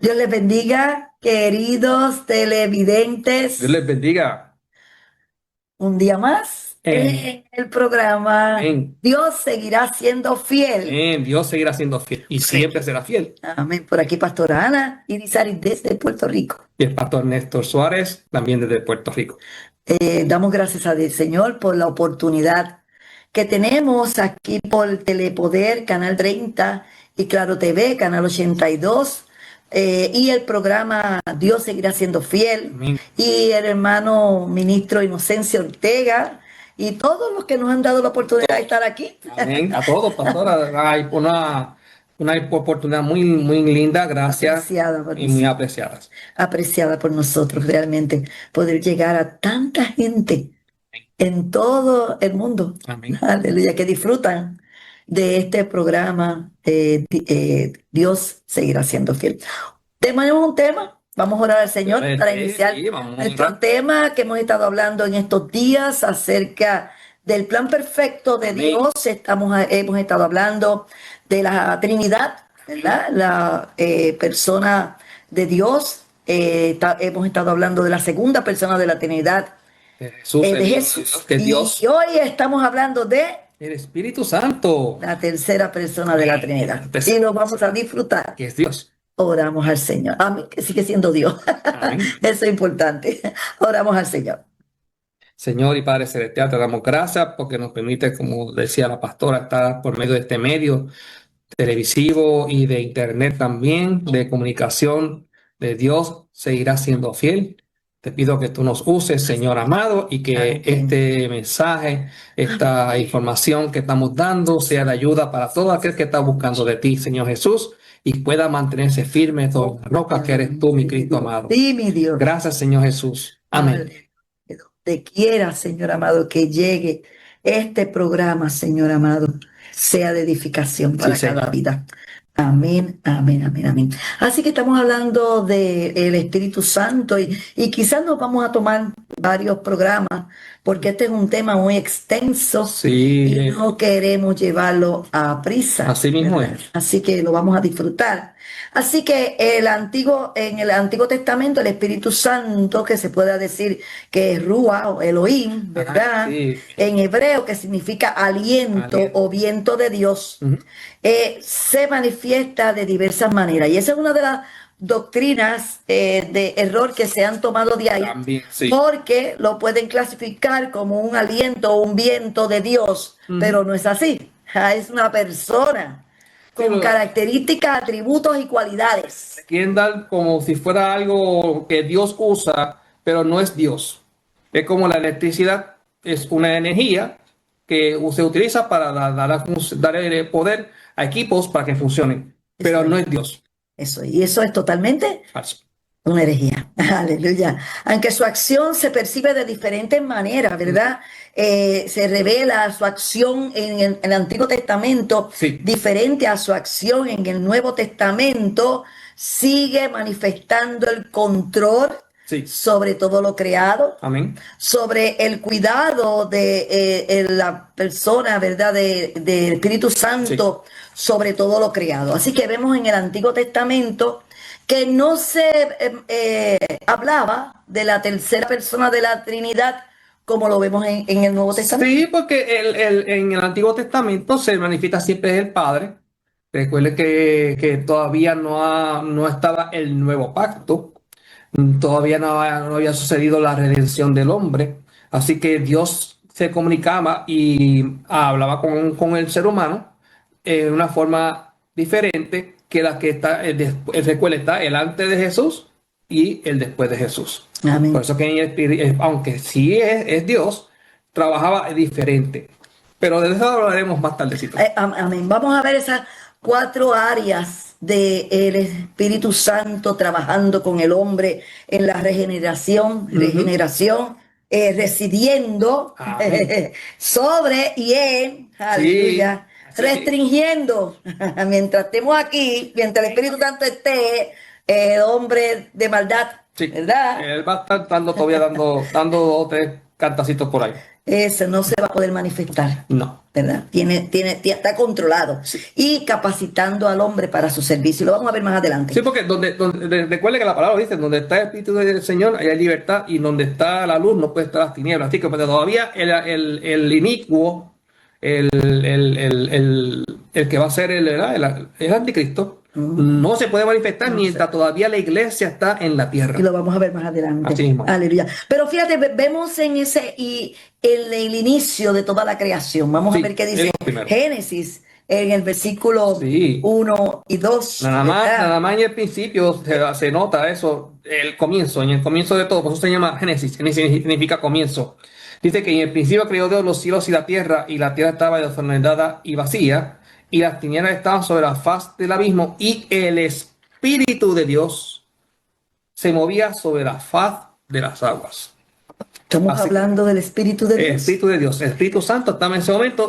Dios les bendiga, queridos televidentes. Dios les bendiga. Un día más en el programa Amén. Dios seguirá siendo fiel. Amén. Dios seguirá siendo fiel y siempre será fiel. Amén. Por aquí, Pastora Ana Irizarry desde Puerto Rico. Y el pastor Néstor Suárez, también desde Puerto Rico. Damos gracias al Señor por la oportunidad que tenemos aquí por Telepoder, Canal 30 y Claro TV, Canal 82. Y el programa Dios seguirá siendo fiel. Amén. Y el hermano ministro Inocencio Ortega y todos los que nos han dado la oportunidad de estar aquí. Amén. A todos, pastora. Hay una oportunidad muy, muy linda. Gracias. Apreciada por Y muy nosotros. apreciadas. Apreciada por nosotros realmente, poder llegar a tanta gente en todo el mundo. Amén. Aleluya, que disfrutan de este programa. Dios seguirá siendo fiel. Tenemos un tema. Vamos a orar al Señor para iniciar Sí, vamos a nuestro orar. tema que hemos estado hablando en estos días acerca del plan perfecto de Amén. Dios. Hemos estado hablando de la Trinidad, ¿verdad? La persona de Dios. Hemos estado hablando de la segunda persona de la Trinidad, De Jesús, de el Hijo de Jesús. Dios, que es Dios. Y hoy estamos hablando de El Espíritu Santo, la tercera persona de la Trinidad. Y lo vamos a disfrutar. que es Dios. Oramos al Señor. Amén, que sigue siendo Dios. Amén. Eso es importante. Oramos al Señor. Señor y Padre Celestial, te damos gracias porque nos permite, como decía la pastora, estar por medio de este medio televisivo y de internet también, de comunicación de Dios, seguirá siendo fiel. Te pido que tú nos uses, Señor amado, y que Amén. este mensaje, esta información que estamos dando sea de ayuda para todo aquel que está buscando de ti, Señor Jesús, y pueda mantenerse firme sobre la roca que eres tú, mi Cristo amado. Sí, mi Dios. Gracias, Señor Jesús. Amén. Donde quiera, Señor amado, que llegue este programa, Señor amado, sea de edificación para Sí, cada Señor. vida. Amén, amén, amén, amén. Así que estamos hablando del Espíritu Santo y quizás nos vamos a tomar varios programas porque este es un tema muy extenso Sí, y no queremos llevarlo a prisa. así mismo ¿verdad? es. Así que lo vamos a disfrutar. Así que en el Antiguo Testamento, el Espíritu Santo, que se pueda decir que es Rúa o Elohim, ¿verdad? Sí. En hebreo, que significa aliento o viento de Dios, Ujú. se manifiesta de diversas maneras. Y esa es una de las doctrinas de error que se han tomado de ahí, También, sí. porque lo pueden clasificar como un aliento o un viento de Dios, pero no es así. Es una persona con características, atributos y cualidades. Quieren dar como si fuera algo que Dios usa, pero no es Dios. Es como la electricidad, es una energía que se utiliza para darle poder a equipos para que funcionen, pero no es Dios. Y eso es totalmente Falso. una herejía. Aleluya. Aunque su acción se percibe de diferentes maneras, ¿verdad? Se revela su acción en el Antiguo Testamento, Sí. diferente a su acción en el Nuevo Testamento, sigue manifestando el control Sí. sobre todo lo creado, Amén. sobre el cuidado de la persona, ¿verdad? Del Espíritu Santo, sobre todo lo creado. Así que vemos en el Antiguo Testamento que no se hablaba de la tercera persona de la Trinidad como lo vemos en el Nuevo Testamento. Sí, porque en el Antiguo Testamento se manifiesta siempre el Padre. Recuerde que todavía no estaba el nuevo pacto. Todavía no había sucedido la redención del hombre. Así que Dios se comunicaba y hablaba con el ser humano de una forma diferente que la que está, recuerda, está el antes de Jesús y el después de Jesús. Amén. Por eso que en el espíritu, aunque sí es Dios, trabajaba diferente. Pero de eso hablaremos más tardecito. Amén. Vamos a ver esas 4 áreas del Espíritu Santo trabajando con el hombre en la regeneración, residiendo sobre y en, aleluya, restringiendo. Mientras estemos aquí, mientras el Espíritu Santo esté, el hombre de maldad, ¿verdad? Él va a estar todavía dando 2 o 3 cantacitos por ahí. ese no se va a poder manifestar, No. ¿verdad? Está controlado y capacitando al hombre para su servicio. Y lo vamos a ver más adelante. Sí, porque recuerde que la palabra dice, donde está el Espíritu del Señor, ahí hay libertad, y donde está la luz no puede estar las tinieblas. Así que pero todavía el inicuo, el que va a ser ¿verdad? El anticristo, no se puede manifestar mientras todavía la iglesia está en la tierra. Y lo vamos a ver más adelante. Así mismo. Aleluya. Pero fíjate, vemos en el inicio de toda la creación. Vamos a ver qué dice Génesis en el versículo 1 y 2. Nada más en el principio se nota eso, en el comienzo de todo, por eso se llama Génesis. Génesis significa comienzo. Dice que en el principio creó Dios los cielos y la tierra estaba desordenada y vacía, y las tinieblas estaban sobre la faz del abismo, y el Espíritu de Dios se movía sobre la faz de las aguas. Estamos hablando del Espíritu de Dios. El Espíritu de Dios, el Espíritu Santo estaba en ese momento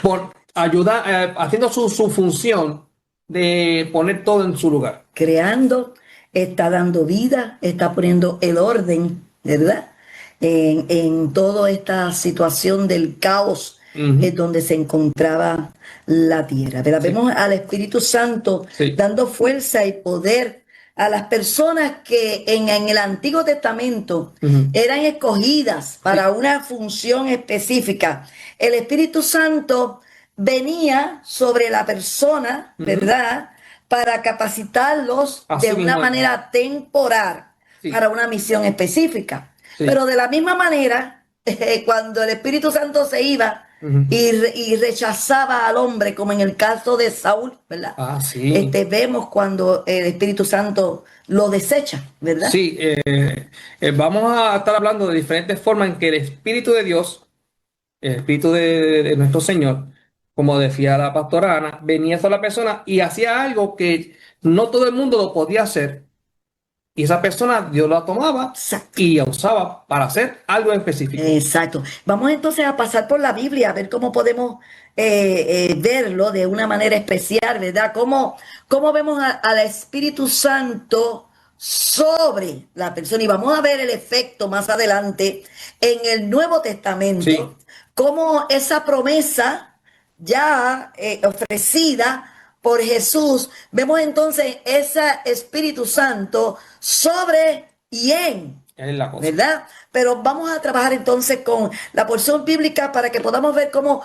por ayudar, haciendo su función de poner todo en su lugar. Creando, está dando vida, está poniendo el orden, ¿verdad? En toda esta situación del caos donde se encontraba la tierra. ¿Verdad? Vemos al Espíritu Santo dando fuerza y poder a las personas que en el Antiguo Testamento eran escogidas para una función específica. El Espíritu Santo venía sobre la persona, ¿verdad? Para capacitarlos de una manera temporal para una misión específica. Pero de la misma manera, cuando el Espíritu Santo se iba y rechazaba al hombre, como en el caso de Saúl, ¿verdad? Vemos cuando el Espíritu Santo lo desecha, ¿verdad? Sí, vamos a estar hablando de diferentes formas en que el Espíritu de Dios, el Espíritu de nuestro Señor, como decía la pastora Ana, venía sobre la persona y hacía algo que no todo el mundo lo podía hacer. Y esa persona Dios la tomaba y la usaba para hacer algo específico. Exacto. Vamos entonces a pasar por la Biblia, a ver cómo podemos verlo de una manera especial, ¿verdad? Cómo vemos al Espíritu Santo sobre la persona. Y vamos a ver el efecto más adelante en el Nuevo Testamento, cómo esa promesa ya ofrecida por Jesús, vemos entonces ese Espíritu Santo sobre y en, ¿verdad? Pero vamos a trabajar entonces con la porción bíblica para que podamos ver cómo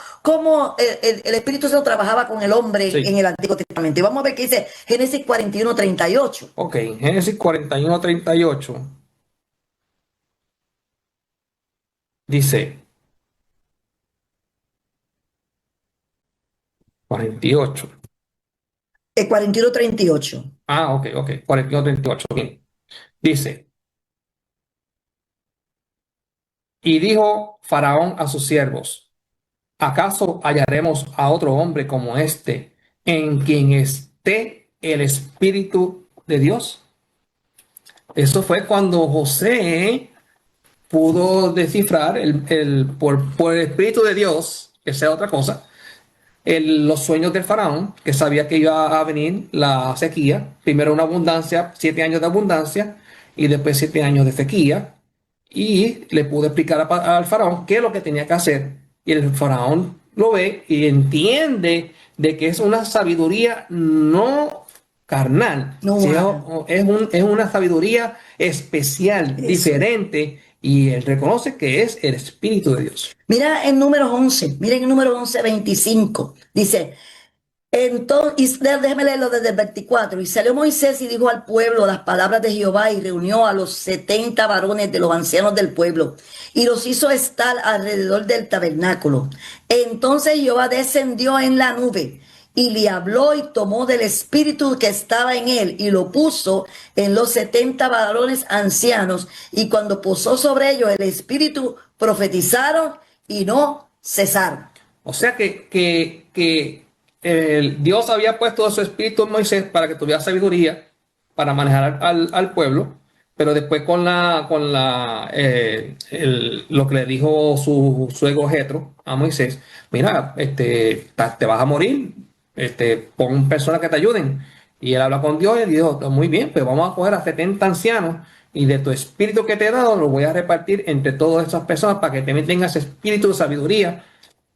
el Espíritu Santo trabajaba con el hombre en el Antiguo Testamento. Y vamos a ver qué dice Génesis 41:38. Ok, Génesis 41:38 dice 48. 41:38. Ok, 41:38, bien. Dice, y dijo Faraón a sus siervos, ¿acaso hallaremos a otro hombre como este, en quien esté el Espíritu de Dios? Eso fue cuando José pudo descifrar por el Espíritu de Dios, que sea otra cosa, los sueños del faraón, que sabía que iba a venir la sequía, primero una abundancia, 7 años de abundancia, y después 7 años de sequía, y le pudo explicar al faraón qué es lo que tenía que hacer, y el faraón lo ve y entiende de que es una sabiduría no carnal, es una sabiduría especial, diferente, y él reconoce que es el Espíritu de Dios. Mira en Números 11, miren en Números 11:25, dice, entonces, déjeme leerlo desde el 24, y salió Moisés y dijo al pueblo las palabras de Jehová y reunió a los 70 varones de los ancianos del pueblo y los hizo estar alrededor del tabernáculo. Entonces Jehová descendió en la nube y le habló y tomó del espíritu que estaba en él y lo puso en los 70 varones ancianos, y cuando posó sobre ellos el espíritu profetizaron y no cesaron. O sea que Dios había puesto su espíritu en Moisés para que tuviera sabiduría para manejar al pueblo, pero después con lo que le dijo su suegro Jetro a Moisés, mira, te vas a morir, pon personas que te ayuden. Y él habla con Dios y dijo, muy bien, pues vamos a coger a 70 ancianos y de tu espíritu que te he dado lo voy a repartir entre todas esas personas para que también tengas espíritu de sabiduría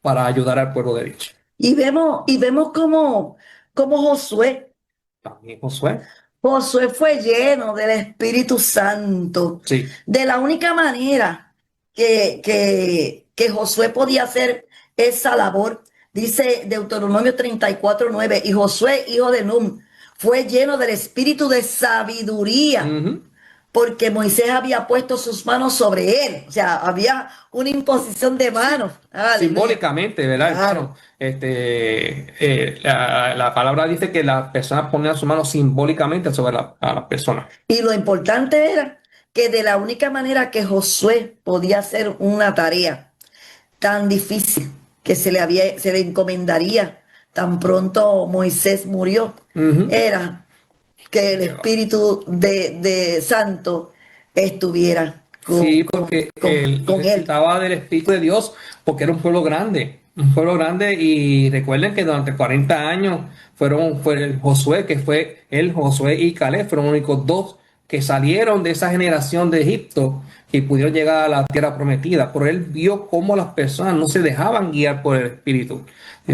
para ayudar al pueblo de Dios. Y vemos cómo Josué, También Josué. Josué fue lleno del Espíritu Santo. Sí. De la única manera que Josué podía hacer esa labor, dice Deuteronomio 34:9, y Josué, hijo de Nun, fue lleno del espíritu de sabiduría, Ujú. porque Moisés había puesto sus manos sobre él. O sea, había una imposición de manos. Aleluya. Simbólicamente, ¿verdad, Claro. hermano? La palabra dice que las personas ponían sus manos simbólicamente sobre a las personas. Y lo importante era que de la única manera que Josué podía hacer una tarea tan difícil que se le encomendaría tan pronto Moisés murió, Ujú. era que el Espíritu de Santo estuviera Sí, porque él con él. necesitaba del Espíritu de Dios, porque era un pueblo grande, y recuerden que durante 40 años fue el Josué, Josué y Caleb, fueron los únicos dos que salieron de esa generación de Egipto y pudieron llegar a la tierra prometida. Pero él vio cómo las personas no se dejaban guiar por el Espíritu.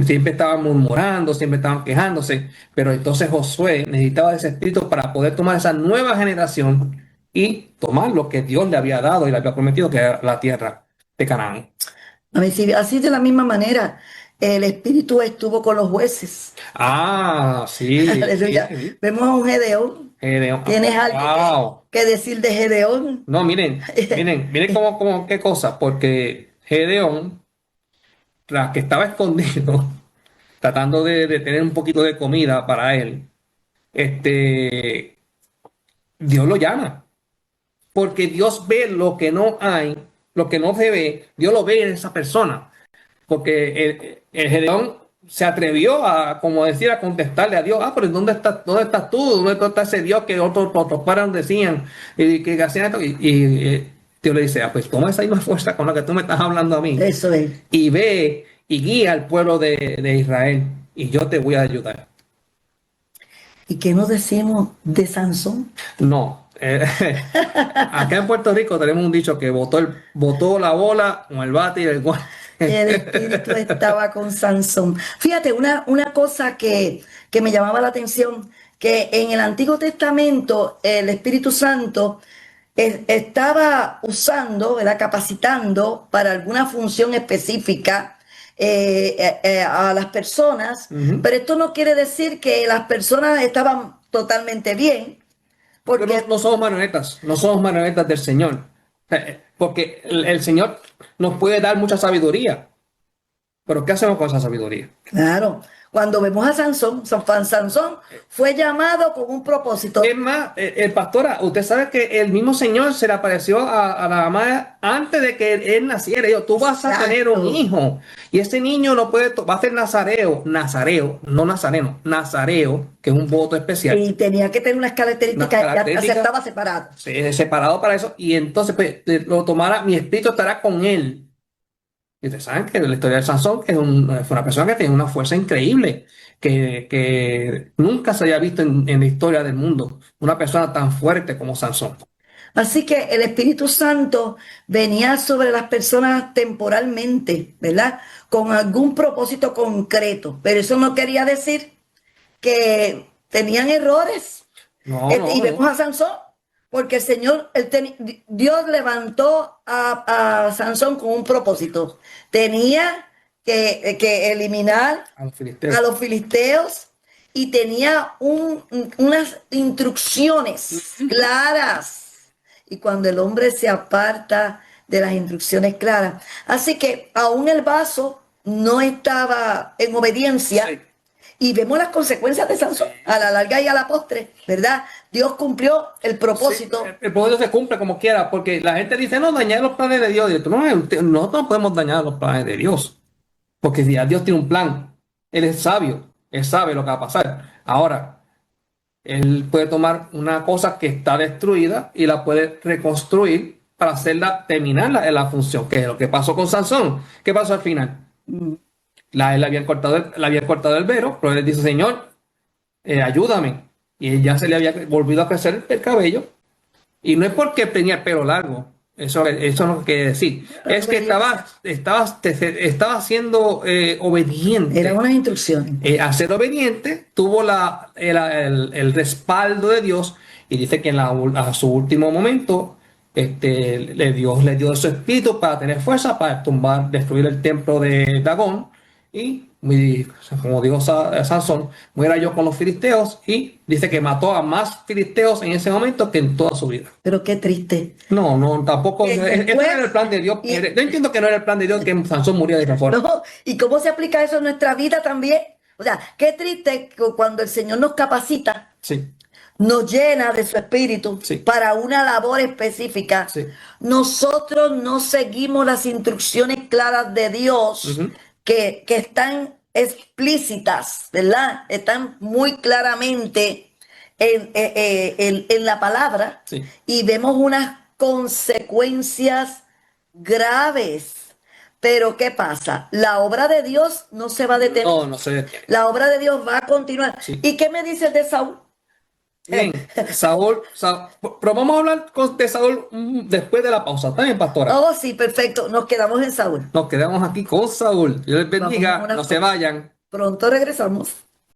Siempre estaban murmurando, siempre estaban quejándose, pero entonces Josué necesitaba de ese Espíritu para poder tomar esa nueva generación y tomar lo que Dios le había dado y le había prometido, que era la tierra de Canaán. Así de la misma manera, el Espíritu estuvo con los jueces. Ah, sí, sí, Aleluya. sí. Vemos a un Gedeón. Gedeón. ¿Tienes algo Wow. que decir de Gedeón? No, miren cómo qué cosa, porque Gedeón, tras que estaba escondido, tratando de tener un poquito de comida para él, este, Dios lo llama, porque Dios ve lo que no hay, lo que no se ve, Dios lo ve en esa persona. Porque el Gedeón se atrevió a, como decir, a contestarle a Dios: pero ¿dónde estás tú? ¿Dónde está ese Dios que otros padres decían y que hacían esto? Y Dios le dice: pues toma esa misma fuerza con la que tú me estás hablando a mí Eso es. y ve y guía al pueblo de Israel, y yo te voy a ayudar. ¿Y qué nos decimos de Sansón? No. Acá en Puerto Rico tenemos un dicho que botó la bola con el bate y el guante. El Espíritu estaba con Sansón. Fíjate, una cosa que me llamaba la atención, que en el Antiguo Testamento el Espíritu Santo estaba usando, ¿verdad? Capacitando para alguna función específica a las personas, Ujú. pero esto no quiere decir que las personas estaban totalmente bien, Pero porque, no somos marionetas, no somos marionetas del Señor. Porque el Señor nos puede dar mucha sabiduría, pero ¿qué hacemos con esa sabiduría? claro, cuando vemos a Sansón, Sansón fue llamado con un propósito. Es más, pastora, usted sabe que el mismo Señor se le apareció a la mamá antes de que él naciera. Dijo: tú vas a tener un Exacto. hijo, y ese niño no puede, va a ser nazareo, no nazareno, nazareo, que es un voto especial, Y tenía que tener unas unas características, ya características estaba separado. separado para eso, y entonces pues, lo tomará, mi espíritu estará con él. Y ustedes saben que la historia de Sansón fue una persona que tenía una fuerza increíble, que nunca se había visto en la historia del mundo, una persona tan fuerte como Sansón. Así que el Espíritu Santo venía sobre las personas temporalmente, ¿verdad? Con algún propósito concreto, pero eso no quería decir que tenían errores. No, Y no, vemos no. a Sansón, porque el Señor, Dios levantó a Sansón con un propósito. Tenía que eliminar A los a filisteos. los filisteos y tenía unas instrucciones claras. Y cuando el hombre se aparta de las instrucciones claras. Así que aún el vaso no estaba en obediencia. Sí. Y vemos las consecuencias de Sansón a la larga y a la postre, ¿verdad? Dios cumplió el propósito. Sí, el propósito se cumple como quiera, porque la gente dice: no, dañar los planes de Dios. Y yo, no, nosotros no podemos dañar los planes de Dios, porque si ya Dios tiene un plan, Él es sabio, Él sabe lo que va a pasar. Ahora, Él puede tomar una cosa que está destruida y la puede reconstruir para hacerla, terminarla en la función, que es lo que pasó con Sansón. ¿Qué pasó al final? Él le había cortado el velo, pero él dice: Señor, ayúdame. Y ya se le había volvido a crecer el cabello, Y no es porque tenía el pelo largo, eso no quiere decir. Es que estaba siendo obediente. Eran unas instrucciones. Al ser obediente, tuvo el respaldo de Dios y dice que a su último momento Dios le dio su espíritu para tener fuerza para destruir el templo de Dagón y, como dijo Sansón, muera yo con los filisteos, y dice que mató a más filisteos en ese momento que en toda su vida. Pero qué triste. No, tampoco. Y Este después- no era el plan de Dios. y- Yo entiendo que no era el plan de Dios que Sansón muriera de esa forma. ¿No? ¿Y cómo se aplica eso en nuestra vida también? O sea, qué triste que cuando el Señor nos capacita, Sí, nos llena de su espíritu Sí. para una labor específica, Sí. nosotros no seguimos las instrucciones claras de Dios Ujú. que están explícitas, ¿verdad? Están muy claramente en la palabra, Sí. y vemos unas consecuencias graves. Pero ¿qué pasa? La obra de Dios no se va a detener. No se detiene. La obra de Dios va a continuar. Sí. ¿Y qué me dices de Saúl? Bien, Saúl, pero vamos a hablar de Saúl después de la pausa. ¿Está bien, pastora? Oh, sí, perfecto. Nos quedamos en Saúl. Nos quedamos aquí con Saúl. Dios les bendiga, Vamos a una no se vayan. Pronto regresamos.